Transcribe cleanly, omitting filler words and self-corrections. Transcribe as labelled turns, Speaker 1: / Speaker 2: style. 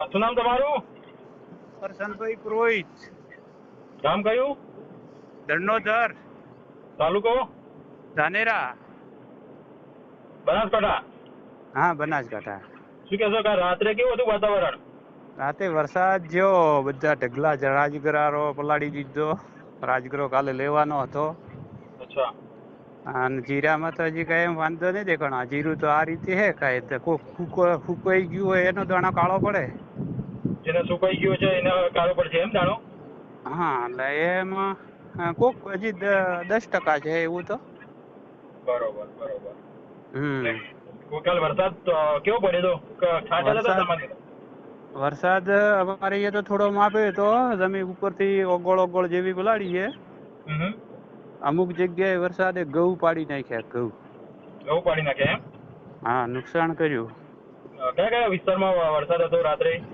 Speaker 1: શું નામ તમારું?
Speaker 2: કરશનભાઈ પુરોહિત,
Speaker 1: ગામ કયું?
Speaker 2: દરણોધર,
Speaker 1: તાલુકો?
Speaker 2: ધાનેરા.
Speaker 1: બનાસકાંઠા.
Speaker 2: હા, બનાસકાંઠા.
Speaker 1: શું કહેશો કે રાત્રે કેવું હતું વાતાવરણ?
Speaker 2: રાતે વરસાદ જેવો, બધા ઢગલા રાજગરારો પલાળી દીધો. રાજગરો કાલે લેવાનો હતો.
Speaker 1: અચ્છા.
Speaker 2: અને જીરામાં તો હજી કઈ એમ વાંધો નહીં દેખાણો. જીરું તો આ રીતે હે કાંઈ તો ફૂકાઈ ગયું હોય એનો દાણો કાળો પડે.
Speaker 1: જેને સુકાઈ ગયો છે એને કાળો પડશે એમ દાણો?
Speaker 2: હા, એટલે એમાં કોક હજી 10% છે એવું તો.
Speaker 1: બરોબર બરોબર. કાલ વરસાદ કેવો પડ્યો તો? છાંટા હતા તમારે?
Speaker 2: વરસાદ અમારે અહીંયા તો થોડો માપ્યો તો, જમીન ઉપરથી ઓગળ જેવી પલાળી છે. અમુક જગ્યાએ વરસાદે ઘઉં પાડી નાખ્યા.
Speaker 1: ઘઉં પાડી નાખ્યા એમ?
Speaker 2: હા, નુકસાન કર્યું.
Speaker 1: કયા કયા વિસ્તારમાં વરસાદ હતો રાત્રે?